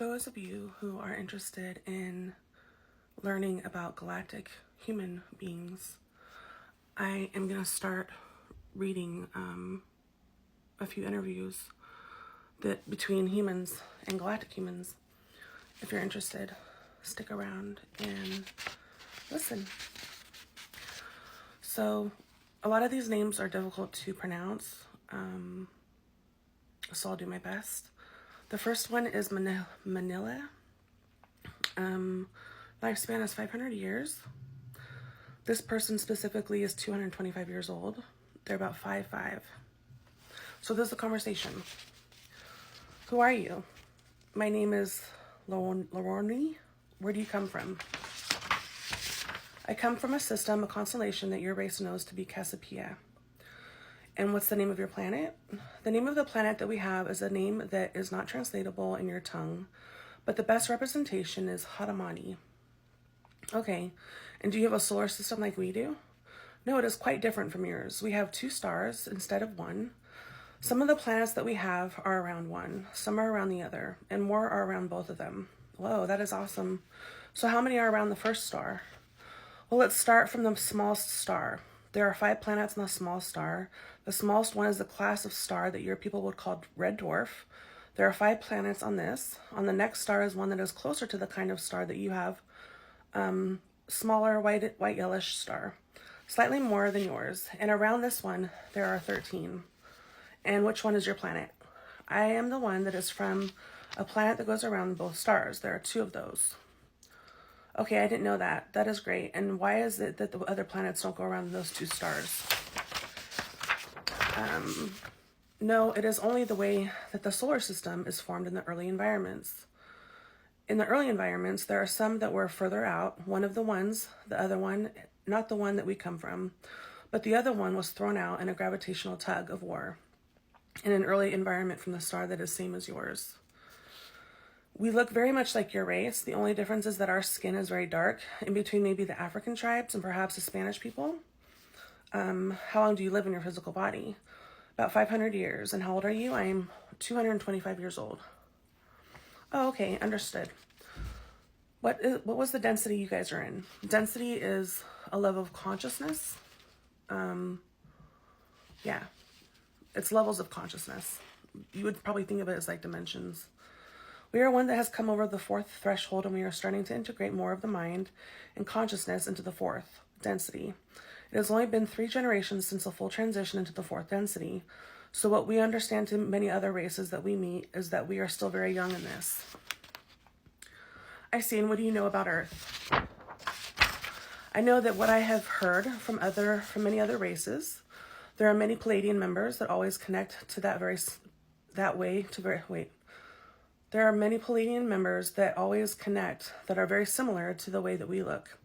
Those of you who are interested in learning about galactic human beings, I am going to start reading a few interviews that between humans and galactic humans. If you're interested, stick around and listen. So a lot of these names are difficult to pronounce, so I'll do my best. The first one is Manila. Lifespan is 500 years. This person specifically is 225 years old. They're about 5'5". So this is a conversation. Who are you? My name is Loroni. Where do you come from? I come from a system, a constellation that your race knows to be Cassiopeia. And what's the name of your planet? The name of the planet that we have is a name that is not translatable in your tongue, but the best representation is Hadamani. Okay, and do you have a solar system like we do? No, it is quite different from yours. We have 2 stars instead of 1. Some of the planets that we have are around one, some are around the other, and more are around both of them. Whoa, that is awesome. So how many are around the first star? Well, let's start from the smallest star. There are 5 planets in the small star. The smallest one is the class of star that your people would call red dwarf. There are 5 planets on this. On the next star is one that is closer to the kind of star that you have, smaller white yellowish star, slightly more than yours. And around this one, there are 13. And which one is your planet? I am the one that is from a planet that goes around both stars. There are 2 of those. Okay, I didn't know that. That is great. And why is it that the other planets don't go around those 2 stars? No, it is only the way that the solar system is formed in the early environments. In the early environments, there are some that were further out. One of the ones, the other one, not the one that we come from, but the other one was thrown out in a gravitational tug of war in an early environment from the star that is same as yours. We look very much like your race. The only difference is that our skin is very dark, in between maybe the African tribes and perhaps the Spanish people. How long do you live in your physical body? About 500 years. And how old are you? I'm 225 years old. Oh, okay, understood. What was the density you guys are in? Density is a level of consciousness. Yeah, it's levels of consciousness. You would probably think of it as like dimensions. We are one that has come over the 4th threshold, and we are starting to integrate more of the mind and consciousness into the 4th density. It has only been 3 generations since the full transition into the 4th density. So what we understand to many other races that we meet is that we are still very young in this. I see, and what do you know about Earth? I know that what I have heard from many other races, there are many Palladian members that always connect to There are many Palladian members that always connect that are very similar to the way that we look.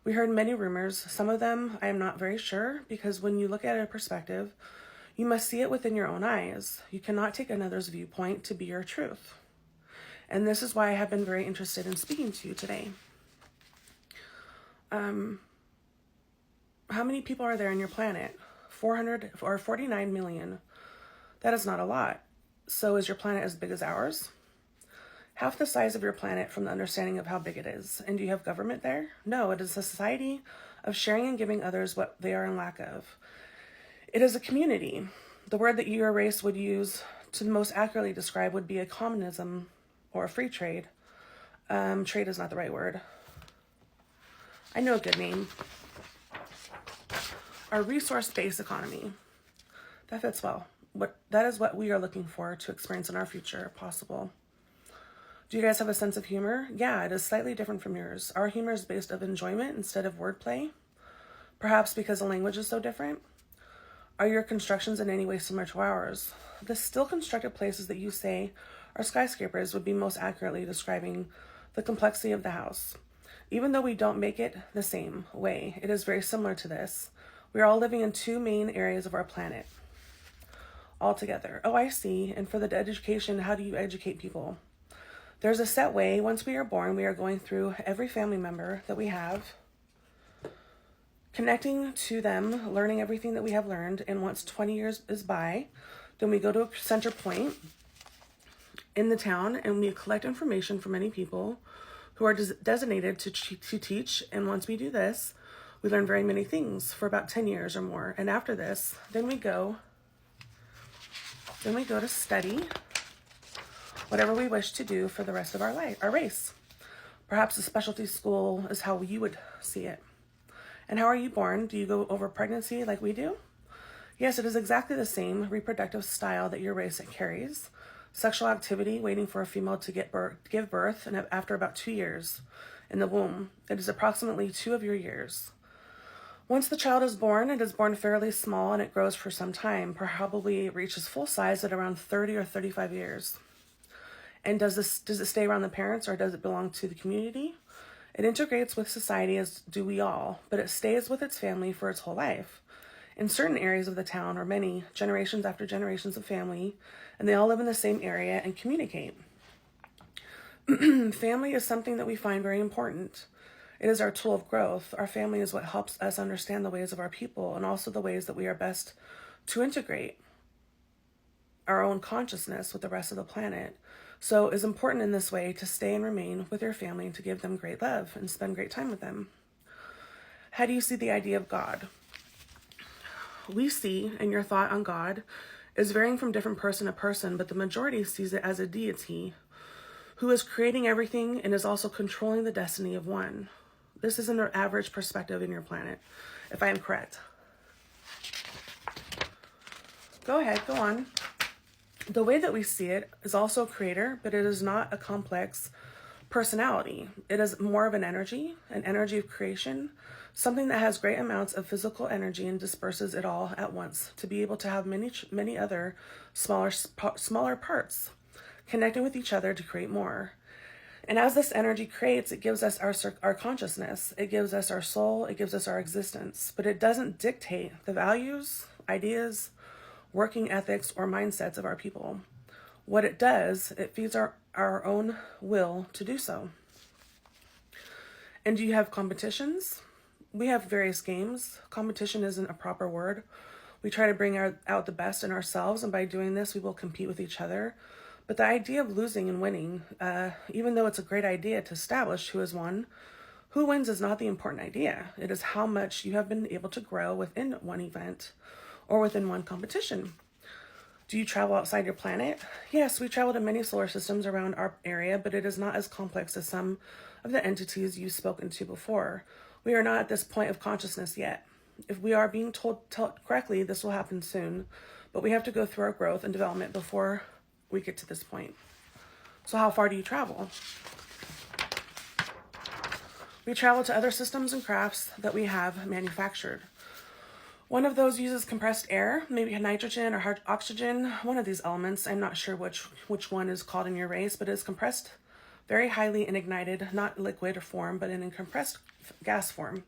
We heard many rumors. Some of them I am not very sure, because when you look at a perspective, you must see it within your own eyes. You cannot take another's viewpoint to be your truth. And this is why I have been very interested in speaking to you today. How many people are there on your planet? 400 or 49 million. That is not a lot. So is your planet as big as ours? Half the size of your planet from the understanding of how big it is. And do you have government there? No, it is a society of sharing and giving others what they are in lack of. It is a community. The word that your race would use to most accurately describe would be a communism or a free trade. Trade is not the right word. I know a good name. A resource-based economy. That fits well. That is what we are looking for to experience in our future, if possible. Do you guys have a sense of humor? Yeah, it is slightly different from yours. Our humor is based on enjoyment instead of wordplay. Perhaps because the language is so different. Are your constructions in any way similar to ours? The still constructed places that you say are skyscrapers would be most accurately describing the complexity of the house. Even though we don't make it the same way, it is very similar to this. We are all living in 2 main areas of our planet all together. Oh, I see. And for the education, how do you educate people? There's a set way. Once we are born, we are going through every family member that we have, connecting to them, learning everything that we have learned. And once 20 years is by, then we go to a center point in the town, and we collect information from many people who are designated to teach. And once we do this, we learn very many things for about 10 years or more. And after this, then we go to study whatever we wish to do for the rest of our life, our race. Perhaps a specialty school is how you would see it. And how are you born? Do you go over pregnancy like we do? Yes, it is exactly the same reproductive style that your race carries. Sexual activity, waiting for a female to give birth, and after about 2 years in the womb. It is approximately 2 of your years. Once the child is born, it is born fairly small and it grows for some time, probably reaches full size at around 30 or 35 years. And does it stay around the parents, or does it belong to the community? It integrates with society, as do we all, but it stays with its family for its whole life. In certain areas of the town are many generations after generations of family, and they all live in the same area and communicate. Family is something that we find very important. It is our tool of growth. Our family is what helps us understand the ways of our people, and also the ways that we are best to integrate our own consciousness with the rest of the planet. So it is important in this way to stay and remain with your family and to give them great love and spend great time with them. How do you see the idea of God? We see, and your thought on God is varying from different person to person, but the majority sees it as a deity who is creating everything and is also controlling the destiny of one. This is an average perspective in your planet, if I am correct. Go ahead, go on. The way that we see it is also a creator, but it is not a complex personality. It is more of an energy of creation, something that has great amounts of physical energy and disperses it all at once to be able to have many other smaller parts connecting with each other to create more. And as this energy creates, it gives us our consciousness, it gives us our soul, it gives us our existence, but it doesn't dictate the values, ideas, working ethics, or mindsets of our people. What it does, it feeds our own will to do so. And do you have competitions? We have various games. Competition isn't a proper word. We try to bring out the best in ourselves, and by doing this, we will compete with each other. But the idea of losing and winning, even though it's a great idea to establish who has won, who wins is not the important idea. It is how much you have been able to grow within one event or within one competition. Do you travel outside your planet? Yes, we travel to many solar systems around our area, but it is not as complex as some of the entities you've spoken to before. We are not at this point of consciousness yet. If we are being told correctly, this will happen soon, but we have to go through our growth and development before we get to this point. So how far do you travel? We travel to other systems and crafts that we have manufactured. One of those uses compressed air, maybe nitrogen or oxygen, one of these elements. I'm not sure which one is called in your race, but it is compressed very highly and ignited, not liquid form, but in a compressed gas form.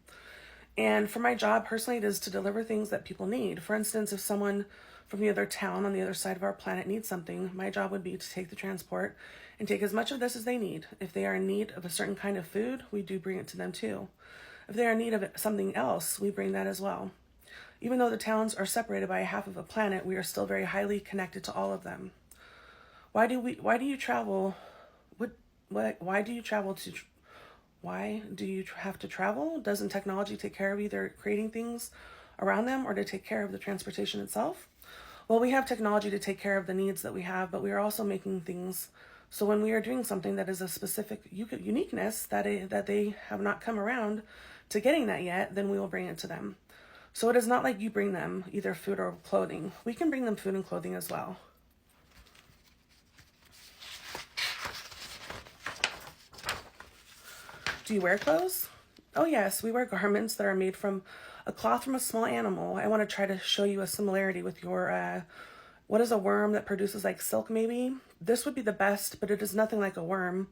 And for my job, personally, it is to deliver things that people need. For instance, if someone from the other town on the other side of our planet needs something, my job would be to take the transport and take as much of this as they need. If they are in need of a certain kind of food, we do bring it to them too. If they are in need of something else, we bring that as well. Even though the towns are separated by half of a planet, we are still very highly connected to all of them. Why do you travel? Why do you have to travel? Doesn't technology take care of either creating things around them or to take care of the transportation itself? Well, we have technology to take care of the needs that we have, but we are also making things. So when we are doing something that is a specific uniqueness that they have not come around to getting that yet, then we will bring it to them. So it is not like you bring them either food or clothing. We can bring them food and clothing as well. Do you wear clothes? Oh yes, we wear garments that are made from a cloth from a small animal. I want to try to show you a similarity with your, what is a worm that produces like silk maybe? This would be the best, but it is nothing like a worm.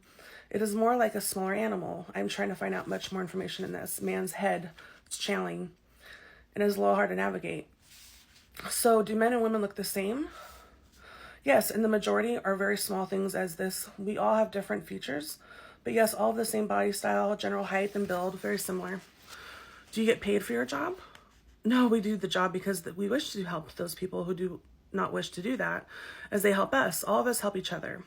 It is more like a smaller animal. I'm trying to find out much more information in this. Man's head, it's channeling. And it is a little hard to navigate. So do men and women look the same? Yes, and the majority are very small things as this. We all have different features, but yes, all of the same body style, general height and build, very similar. Do you get paid for your job? No, we do the job because we wish to help those people who do not wish to do that, as they help us. All of us help each other.